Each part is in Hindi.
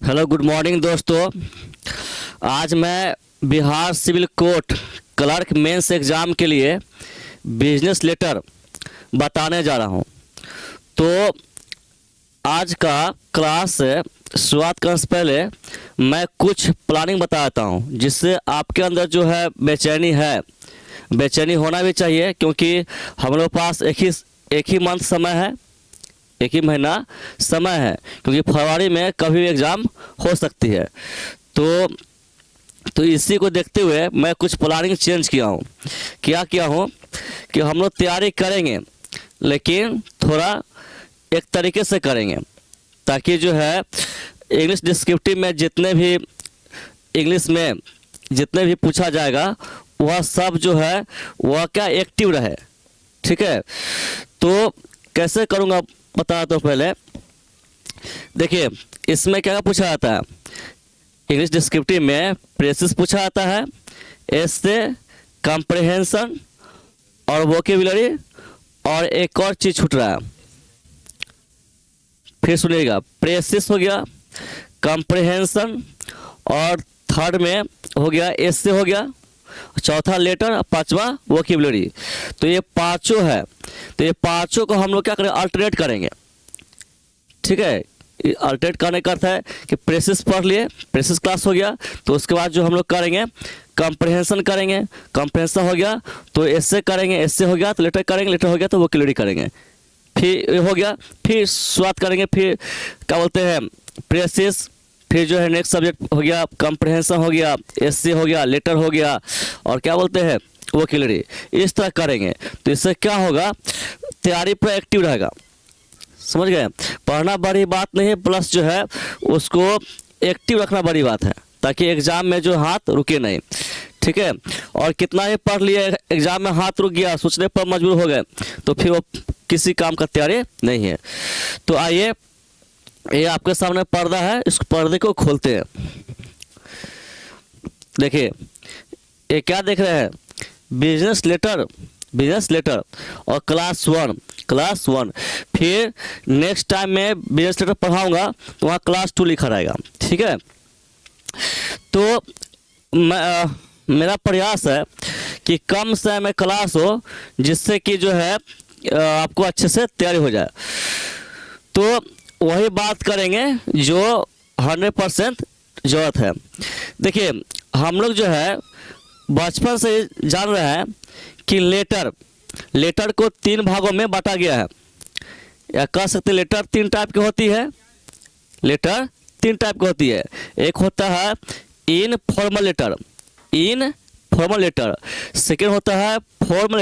हेलो गुड मॉर्निंग दोस्तों। आज मैं Bihar civil court clerk mains exam के लिए बिजनेस लेटर बताने जा रहा हूं। तो आज का क्लास से शुरुआत करने से पहले मैं कुछ प्लानिंग बताता हूं, जिससे आपके अंदर जो है बेचैनी होना भी चाहिए, क्योंकि हम लोग पास एक ही मंथ समय है, एक ही महीना समय है, क्योंकि फरवरी में कभी भी एग्ज़ाम हो सकती है। तो इसी को देखते हुए मैं कुछ प्लानिंग चेंज किया हूँ कि हम लोग तैयारी करेंगे, लेकिन थोड़ा एक तरीके से करेंगे, ताकि जो है इंग्लिश डिस्क्रिप्टिव में जितने भी पूछा जाएगा वह सब जो है वह क्या एक्टिव रहे। ठीक है, तो कैसे करूँगा बता दो। पहले देखिए, इसमें क्या पूछा जाता है, इंग्लिश डिस्क्रिप्टिव में प्रेसिस पूछा जाता है, एसे, कॉम्प्रिहेंशन और वोकेबुलरी, और एक और चीज़ छूट रहा है, फिर सुनिएगा। प्रेसिस हो गया, कॉम्प्रिहेंशन, और थर्ड में हो गया एसे हो गया, चौथा लेटर और पांचवा वोकेबुलरी। तो ये पांचों है, तो ये पांचों को हम लोग क्या करेंगे, अल्टरनेट करेंगे। ठीक है, अल्टरनेट करने का अर्थ है कि प्रेसिस पढ़ लिए, प्रेसिस क्लास हो गया, तो उसके बाद जो हम लोग करेंगे कॉम्प्रिहेंशन करेंगे, कॉम्प्रिहेंशन हो गया तो एसे करेंगे, एसे हो गया तो लेटर करेंगे, लेटर हो गया तो वोकेबुलरी करेंगे, फिर हो गया, फिर शुरुआत करेंगे, फिर क्या बोलते हैं प्रेसिस, फिर जो है नेक्स्ट सब्जेक्ट हो गया कॉम्प्रिहेंशन हो गया, एसे हो गया, लेटर हो गया, और क्या बोलते हैं वोकेबुलरी। इस तरह करेंगे तो इससे क्या होगा, तैयारी पर एक्टिव रहेगा। समझ गए, पढ़ना बड़ी बात नहीं, प्लस जो है उसको एक्टिव रखना बड़ी बात है, ताकि एग्जाम में जो हाथ रुके नहीं। ठीक है, और कितना ही पढ़ लिए एग्जाम में हाथ रुक गया, सोचने पर मजबूर हो गए, तो फिर वो किसी काम का तैयारी नहीं है। तो आइए, ये आपके सामने पर्दा है, इस पर्दे को खोलते हैं। देखिए, ये क्या देख रहे हैं, बिजनेस लेटर और क्लास वन। फिर नेक्स्ट टाइम मैं बिजनेस लेटर पढ़ाऊंगा तो वहाँ क्लास 2 लिखा रहेगा। ठीक है, तो मेरा प्रयास है कि कम समय में क्लास हो, जिससे कि जो है आपको अच्छे से तैयारी हो जाए। तो वही बात करेंगे जो 100% ज़रूरत है। देखिए, हम लोग जो है बचपन से जान रहे हैं कि लेटर को 3 भागों में बांटा गया है, या कह सकते हैं लेटर 3 टाइप की होती है। लेटर 3 टाइप की होती है। एक होता है इनफॉर्मल लेटर, सेकेंड होता है फॉर्मल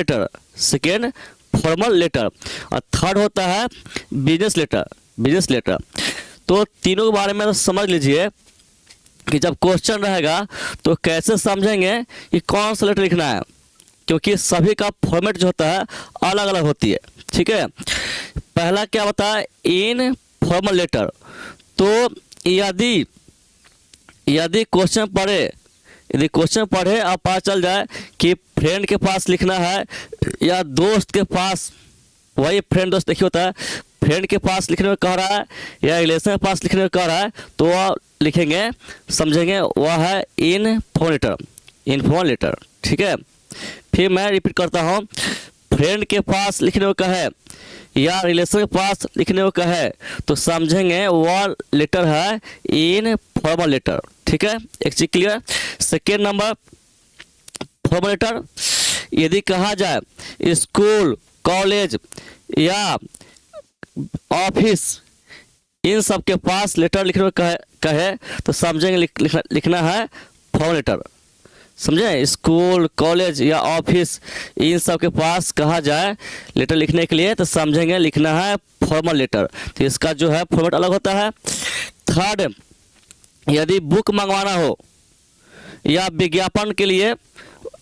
लेटर, और थर्ड होता है बिजनेस लेटर। तो तीनों के बारे में तो समझ लीजिए कि जब क्वेश्चन रहेगा तो कैसे समझेंगे कि कौन सा लेटर लिखना है, क्योंकि सभी का फॉर्मेट जो होता है अलग अलग होती है। ठीक है, पहला क्या होता है, इन फॉर्मल लेटर। तो यदि क्वेश्चन पढ़े और पता चल जाए कि फ्रेंड के पास लिखना है या दोस्त के पास, वही फ्रेंड दोस्त देखिए होता है, फ्रेंड के पास लिखने में कह रहा है या रिलेशन के पास लिखने में कह रहा है, तो वह लिखेंगे, समझेंगे, वह है इनफॉर्मल लेटर। ठीक है, फिर मैं रिपीट करता हूँ, फ्रेंड के पास लिखने को कहे या रिलेशन के पास लिखने को कहे तो समझेंगे वह लेटर है इनफॉर्मल लेटर। ठीक है, एक चीज clear. Second number, formal letter, यदि कहा जाए स्कूल, कॉलेज या ऑफिस, इन सब के पास लेटर लिखने को कहे तो समझेंगे लिखना है फॉर्मल लेटर। समझे, स्कूल, कॉलेज या ऑफिस, इन सब के पास कहा जाए लेटर लिखने के लिए तो समझेंगे लिखना है फॉर्मल लेटर। तो इसका जो है फॉर्मेट अलग होता है। थर्ड, यदि बुक मंगवाना हो या विज्ञापन के लिए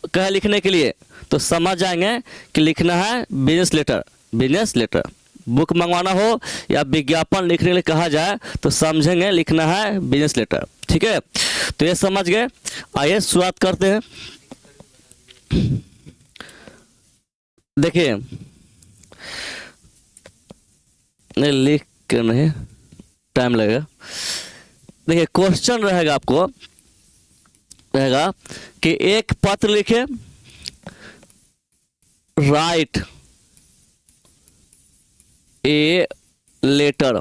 कहे लिखने के लिए तो समझ जाएंगे कि लिखना है बिजनेस लेटर। बुक मंगवाना हो या विज्ञापन लिखने के लिए कहा जाए तो समझेंगे लिखना है बिजनेस लेटर। ठीक है, तो ये समझ गए। आइए शुरुआत करते हैं। देखिए, लिख के नहीं, टाइम लगेगा। देखिए क्वेश्चन रहेगा, आपको रहेगा कि एक पत्र लिखे, write a letter,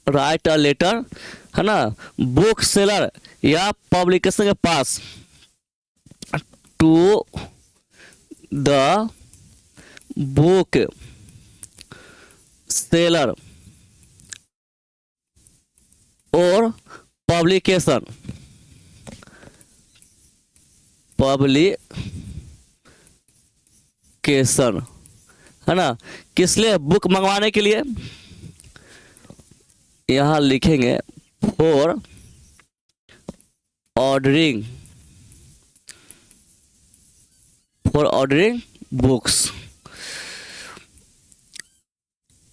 write a letter, है ना, बुक सेलर या पब्लिकेशन के पास, टू द बुक सेलर और पब्लिकेशन, पब्लिकेशन, है ना, किस लिए, बुक मंगवाने के लिए। यहां लिखेंगे for ordering, for ordering books.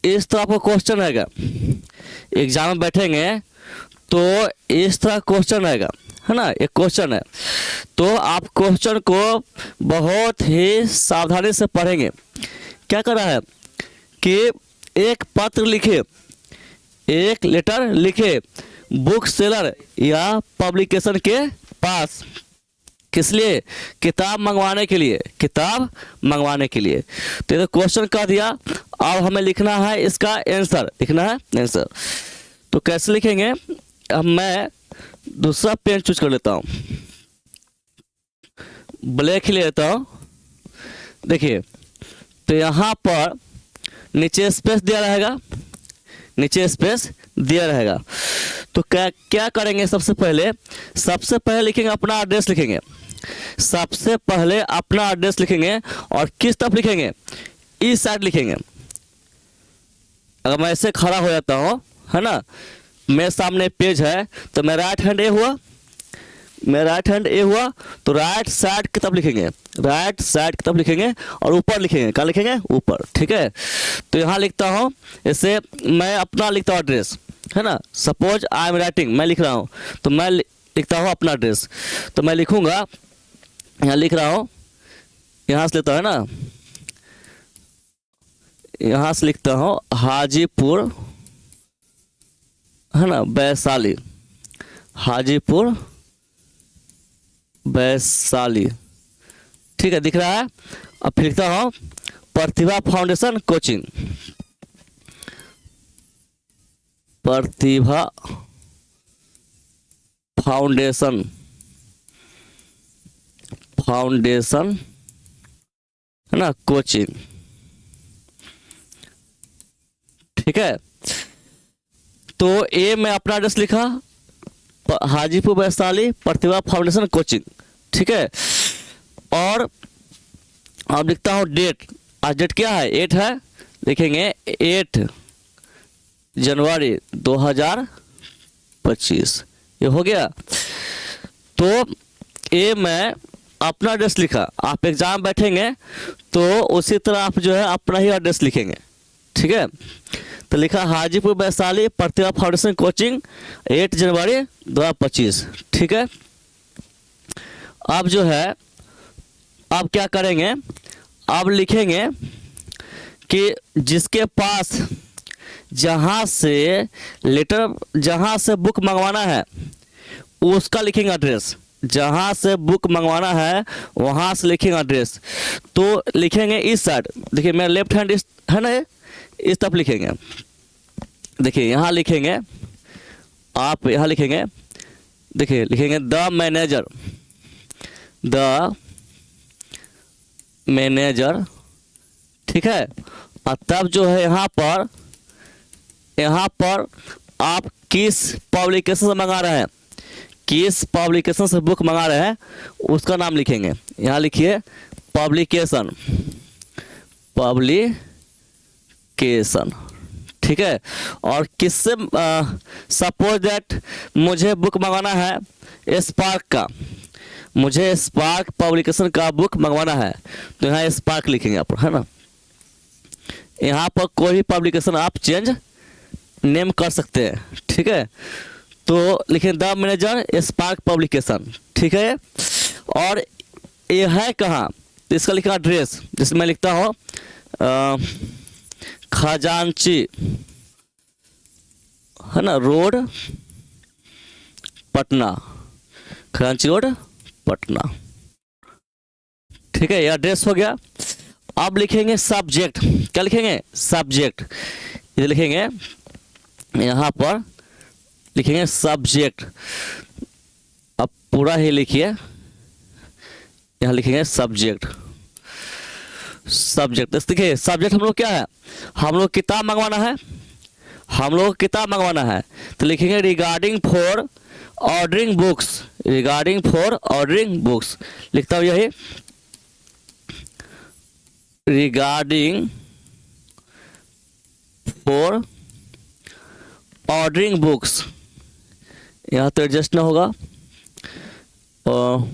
इस तरह आपको क्वेश्चन रहेगा, एग्जाम में बैठेंगे तो इस तरह क्वेश्चन रहेगा, है ना, एक क्वेश्चन है तो आप क्वेश्चन को बहुत ही सावधानी से पढ़ेंगे। क्या कर रहा है कि एक पत्र लिखे, एक लेटर लिखे बुक सेलर या पब्लिकेशन के पास, किस लिए, किताब मंगवाने के लिए, किताब मंगवाने के लिए। तो ये क्वेश्चन कर दिया, अब हमें लिखना है इसका आंसर, लिखना है आंसर। तो कैसे लिखेंगे, अब मैं दूसरा पेन चूज कर लेता हूं, ब्लैक ही ले लेता हूं। देखिए तो यहां पर नीचे स्पेस दिया रहेगा, नीचे स्पेस दिया रहेगा। तो क्या क्या करेंगे, सबसे पहले लिखेंगे अपना एड्रेस, लिखेंगे सबसे पहले अपना एड्रेस लिखेंगे, और किस तरफ लिखेंगे, इस साइड लिखेंगे। अगर मैं ऐसे खड़ा हो जाता हूं, है ना, मेरे सामने पेज है तो मैं राइट हैंड ए हुआ, मैं राइट हैंड ए हुआ तो राइट साइड की तरफ लिखेंगे, राइट साइड की तरफ लिखेंगे और ऊपर लिखेंगे, क्या लिखेंगे, ऊपर, ठीक है। तो यहाँ लिखता हूँ, ऐसे मैं अपना लिखता हूँ एड्रेस, है ना, सपोज आई एम राइटिंग, मैं लिख रहा हूँ तो मैं लिखता हूँ अपना एड्रेस। तो मैं लिखूंगा, यहाँ लिख रहा हूँ, यहाँ से लेता है ना, यहाँ से लिखता हूँ हाजीपुर, है ना, वैशाली, हाजीपुर वैशाली, ठीक है, दिख रहा है। अब फिर लिखता हूँ प्रतिभा फाउंडेशन कोचिंग, प्रतिभा फाउंडेशन, फाउंडेशन, है ना, कोचिंग, ठीक है। तो ए मैं अपना एड्रेस लिखा, हाजीपुर वैशाली प्रतिभा फाउंडेशन कोचिंग, ठीक है। और अब लिखता हूँ डेट, आज डेट क्या है, 8 है, लिखेंगे 8 जनवरी 2025, ये हो गया। तो ए मैं अपना एड्रेस लिखा, आप एग्जाम बैठेंगे तो उसी तरह आप जो है अपना ही एड्रेस लिखेंगे, ठीक है। तो लिखा हाजीपुर वैशाली प्रतिभा फाउंडेशन कोचिंग 8 जनवरी 2025, ठीक है। अब जो है, अब क्या करेंगे, अब लिखेंगे कि जिसके पास, जहां से लेटर, जहां से बुक मंगवाना है उसका लिखेंगे एड्रेस, जहां से बुक मंगवाना है वहां से लिखेंगे एड्रेस। तो लिखेंगे इस साइड, देखिए मेरा लेफ्ट हैंड है ना, इस तरफ लिखेंगे, देखिए यहाँ लिखेंगे, आप यहाँ लिखेंगे, देखिए लिखेंगे द मैनेजर, द मैनेजर, ठीक है। और तब जो है यहाँ पर आप किस पब्लिकेशन से मंगा रहे हैं, किस पब्लिकेशन से बुक मंगा रहे हैं उसका नाम लिखेंगे। यहाँ लिखिए पब्लिकेशन, पब्लिकेशन, ठीक है। और किससे, सपोज दैट मुझे बुक मंगाना है स्पार्क का, मुझे स्पार्क पब्लिकेशन का बुक मंगवाना है, तो यहाँ स्पार्क लिखेंगे आप, है ना। यहाँ पर कोई भी पब्लिकेशन आप चेंज नेम कर सकते हैं, ठीक है। तो लिखें द मैनेजर स्पार्क पब्लिकेशन, ठीक है। और ये है कहाँ, तो इसका लिखा एड्रेस, जिसमें मैं लिखता हूँ खजांची, है ना, रोड पटना, खजांची रोड पटना। ठीक है, यह एड्रेस हो गया। अब लिखेंगे सब्जेक्ट। क्या लिखेंगे? सब्जेक्ट। इधर लिखेंगे, यहाँ पर लिखेंगे सब्जेक्ट। अब पूरा ही लिखिए, यहाँ लिखेंगे सब्जेक्ट। सब्जेक्ट देखिए, सब्जेक्ट हम लोग क्या है, हम लोग किताब मंगवाना है, हम लोग किताब मंगवाना है, तो लिखेंगे regarding for ordering books. Regarding for ordering books लिखता हूँ यही, रिगार्डिंग फॉर ऑर्डरिंग बुक्स। यहाँ तो एडजस्ट ना होगा, और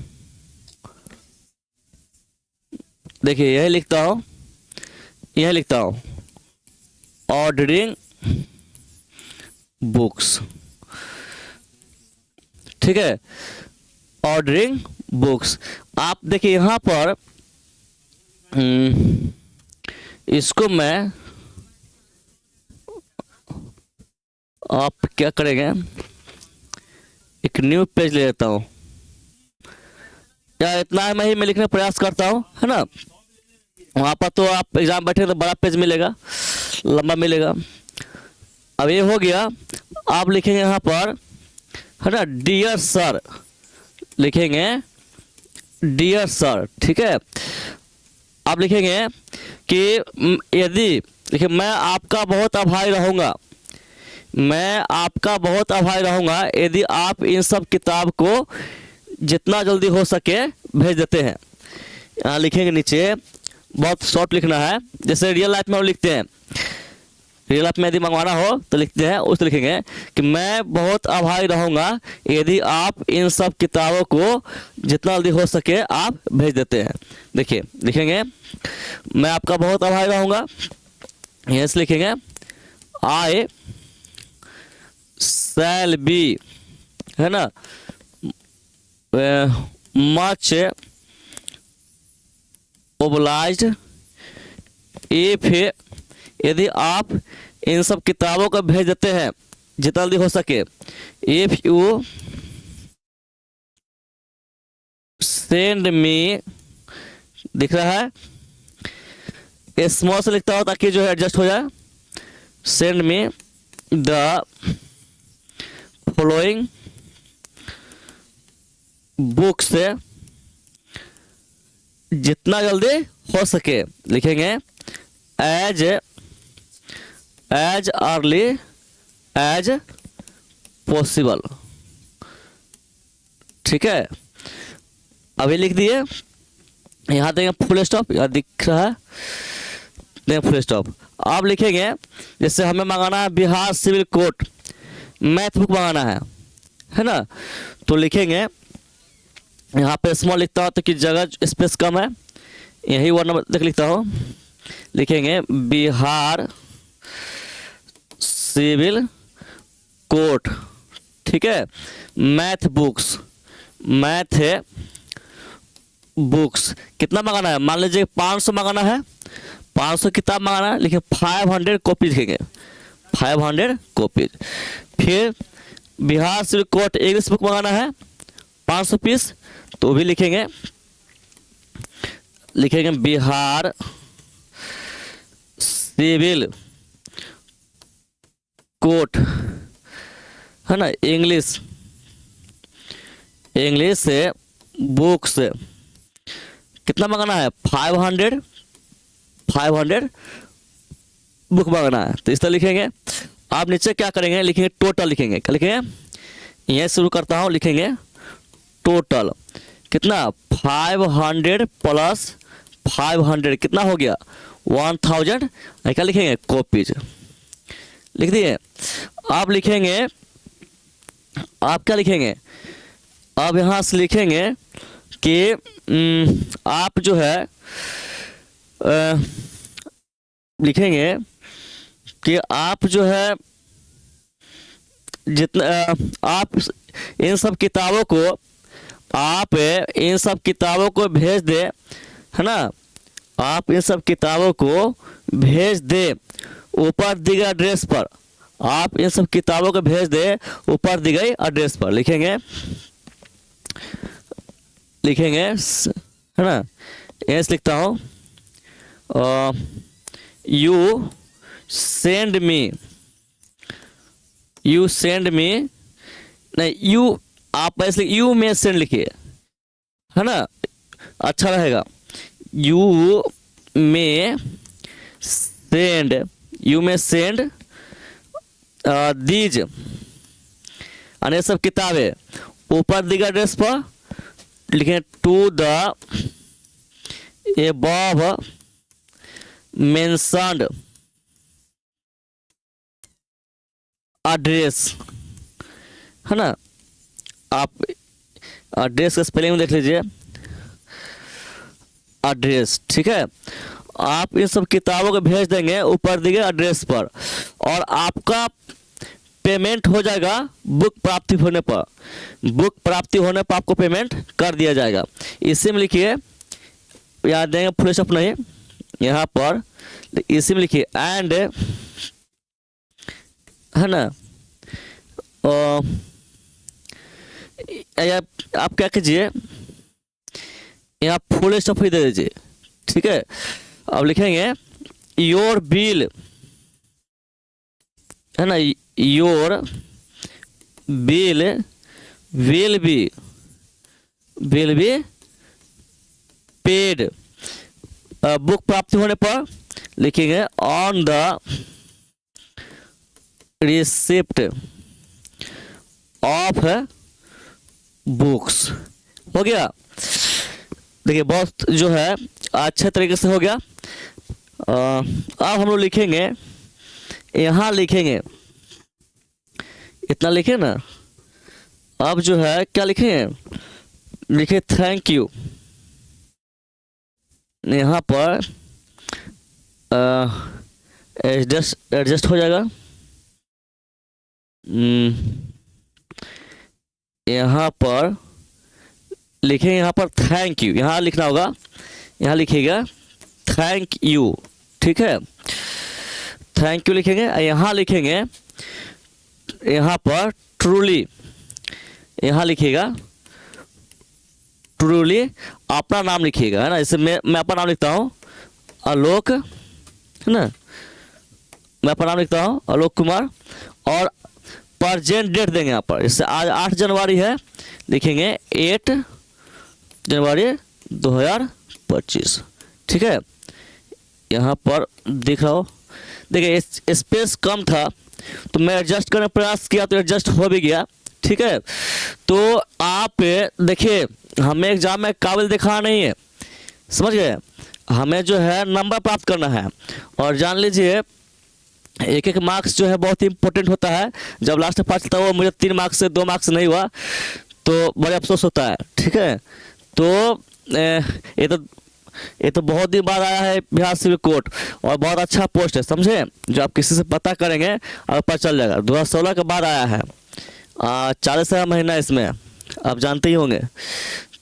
देखिए यही लिखता हूँ, यही लिखता हूँ ऑर्डरिंग बुक्स। ठीक है, ऑर्डरिंग बुक्स। आप देखिए यहाँ पर इसको मैं, आप क्या करेंगे, एक न्यू पेज ले लेता हूँ, या इतना मैं ही मैं लिखने का प्रयास करता हूँ, है ना। वहाँ पर तो आप एग्जाम बैठे तो बड़ा पेज मिलेगा, लंबा मिलेगा। अब ये हो गया। आप लिखेंगे यहाँ पर, है ना, डियर सर लिखेंगे, डियर सर। ठीक है, आप लिखेंगे कि यदि, देखिए मैं आपका बहुत आभारी रहूँगा, मैं आपका बहुत आभारी रहूँगा यदि आप इन सब किताब को जितना जल्दी हो सके भेज देते हैं। यहाँ लिखेंगे नीचे, बहुत शॉर्ट लिखना है, जैसे रियल लाइफ में हम लिखते हैं, रियल लाइफ में यदि मंगवाना हो तो लिखते हैं, उस लिखेंगे कि मैं बहुत आभारी रहूँगा यदि आप इन सब किताबों को जितना जल्दी हो सके आप भेज देते हैं। देखिए लिखेंगे, मैं आपका बहुत आभारी रहूँगा, यहाँ से लिखेंगे आई शैल बी, है ना, मच ओब्लाइज्ड इफ, यदि आप इन सब किताबों को भेज देते हैं जितना जल्दी हो सके, इफ यू सेंड मी, दिख रहा है स्मॉल से लिखता हो ताकि जो है एडजस्ट हो जाए, send me the following book से, जितना जल्दी हो सके लिखेंगे एज अर्ली एज पॉसिबल। ठीक है, अभी लिख दिए, यहाँ देंगे फुल स्टॉप, यहाँ दिख रहा है, देंगे फुल स्टॉप। आप लिखेंगे, जैसे हमें मंगाना है Bihar civil court math book मंगाना है ना, तो लिखेंगे यहाँ पे स्मॉल लिखता हूँ तो कि जगह स्पेस कम है, यही 1 नंबर तक लिखता हूँ, लिखेंगे बिहार सिविल कोर्ट। ठीक है, मैथ बुक्स, मैथ है बुक्स कितना मंगाना है, मान लीजिए 500 मंगाना है, 500 किताब मंगाना है, लिखे 500 कॉपी लिखेंगे, 500 कॉपीज। फिर Bihar civil court English book मंगाना है 500 पीस, तो भी लिखेंगे बिहार सिविल कोर्ट, है ना, इंग्लिश से बुक्स कितना मंगाना है, 500 बुक मंगाना है, तो इस तरह लिखेंगे। आप नीचे क्या करेंगे, लिखेंगे टोटल, लिखेंगे क्या लिखेंगे, यह शुरू करता हूँ, लिखेंगे टोटल कितना 500 प्लस 500 कितना हो गया 1000, क्या लिखेंगे कॉपीज, लिख दिए। आप लिखेंगे, आप क्या लिखेंगे, अब यहाँ से लिखेंगे कि आप जो है लिखेंगे कि आप जो है जितना आप इन सब किताबों को भेज दे, है ना, आप इन सब किताबों को भेज दे ऊपर दिए गए एड्रेस पर, आप इन सब किताबों को भेज दे ऊपर दी गई एड्रेस पर। लिखेंगे है ना, ऐसे लिखता हूँ, यू सेंड मी नहीं, यू आप ऐसे यू में सेंड लिखिए, है ना, अच्छा रहेगा। यू में सेंड दीज अने सब किताबें ऊपर दी गई एड्रेस पर लिखें, to the above mentioned address, है ना। आप एड्रेस का स्पेलिंग देख लीजिए, एड्रेस, ठीक है। आप इन सब किताबों को भेज देंगे ऊपर दिए गए एड्रेस पर और आपका पेमेंट हो जाएगा बुक प्राप्ति होने पर। बुक प्राप्ति होने पर आपको पेमेंट कर दिया जाएगा। इसी में लिखिए, याद देंगे फुल स्टॉप नहीं, यहाँ पर इसी में लिखिए एंड, है ना। आप क्या कीजिए, यहाँ फुल स्टॉप ही दे दीजिए, ठीक है। अब लिखेंगे योर बिल, है ना, your bill will be paid. Book प्राप्ति होने पर लिखेंगे on the receipt of books. हो गया। देखिए बहुत जो है अच्छे तरीके से हो गया। अब हम लोग लिखेंगे, यहाँ लिखेंगे, इतना लिखे ना। अब जो है क्या लिखेंगे, लिखे थैंक यू। यहाँ पर एडजस्ट हो जाएगा। यहाँ पर लिखेंगे, यहाँ पर थैंक यू, यहाँ लिखना होगा, यहाँ लिखिएगा थैंक यू, ठीक है। थैंक यू लिखेंगे। यहाँ लिखेंगे, यहाँ पर ट्रूली, यहाँ लिखिएगा ट्रूली, अपना नाम लिखिएगा, है ना। जैसे मैं अपना नाम लिखता हूँ आलोक, है ना, मैं अपना नाम लिखता हूँ आलोक कुमार और प्रेजेंट डेट देंगे यहाँ पर। जैसे आज 8 जनवरी है, लिखेंगे 8 जनवरी 2025, ठीक है। यहाँ पर दिख रहा हो, देखिए स्पेस कम था तो मैं एडजस्ट करने का प्रयास किया तो एडजस्ट हो भी गया, ठीक है। तो आप देखिए, हमें एग्जाम में काबिल दिखाना नहीं है, समझ गए। हमें जो है नंबर प्राप्त करना है। और जान लीजिए एक एक मार्क्स जो है बहुत ही इंपॉर्टेंट होता है। जब लास्ट में पता चलता है वो मुझे 3 मार्क्स से 2 मार्क्स नहीं हुआ तो बड़े अफसोस होता है, ठीक है। तो ये तो बहुत दिन बाद आया है बिहार सिविल कोर्ट और बहुत अच्छा पोस्ट है, समझे। जो आप किसी से पता करेंगे और पता चल जाएगा। 2016 के बाद आया है, 40 महीना इसमें, आप जानते ही होंगे।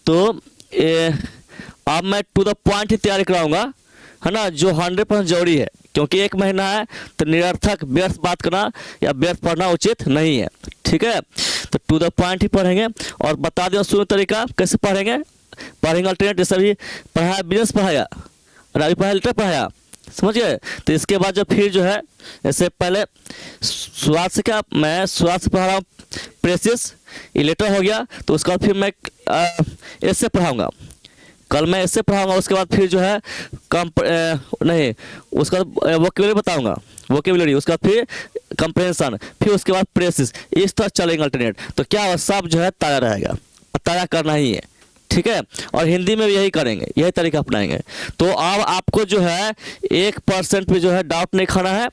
तो अब मैं टू द पॉइंट ही तैयारी कराऊंगा, है ना, जो 100% जरूरी है। क्योंकि 1 महीना है तो निरर्थक व्यर्थ बात करना या व्यर्थ पढ़ना उचित नहीं है, ठीक है। तो टू द पॉइंट ही पढ़ेंगे और बता दें शुरू तरीका कैसे पढ़ेंगे अल्टरनेट। जैसे अभी पढ़ाया बिजनेस पढ़ाया और अभी पढ़ाया लिटर पढ़ाया, समझ गए। तो इसके बाद जो फिर जो है, जैसे पहले शुरुआत से क्या, मैं शुरुआत से पढ़ा रहा हूँ प्रेसिस, ये लेटर हो गया। तो उसके बाद फिर मैं ऐसे पढ़ाऊँगा, कल मैं ऐसे पढ़ाऊँगा। उसके बाद फिर जो है नहीं, उसका वोकेबुलरी बताऊँगा, वोकेबुलरी, उसके बाद फिर कंप्रेंशन, फिर उसके बाद प्रेसिस। इस तरह चलेंगे अल्टरनेट। तो क्या होगा, सब जो है ताज़ा रहेगा, ताज़ा करना ही है, ठीक है। और हिंदी में भी यही करेंगे, यही तरीका अपनाएंगे। तो अब आपको जो है 1% भी जो है डाउट नहीं खाना है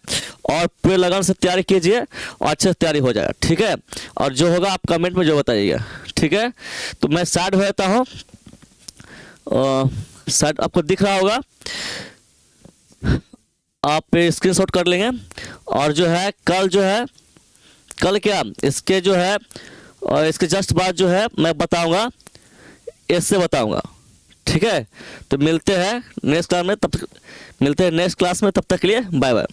और पूरे लगन से तैयारी कीजिए और अच्छे से तैयारी हो जाएगा, ठीक है। और जो होगा आप कमेंट में जो बताइएगा, ठीक है। तो मैं साइड हो जाता हूँ, साइड आपको दिख रहा होगा, आप स्क्रीनशॉट कर लेंगे। और जो है कल जो है, कल क्या इसके जो है और इसके जस्ट बाद जो है मैं बताऊंगा, इससे बताऊंगा, ठीक है। तो मिलते हैं नेक्स्ट क्लास में, तब तक के लिए बाय बाय।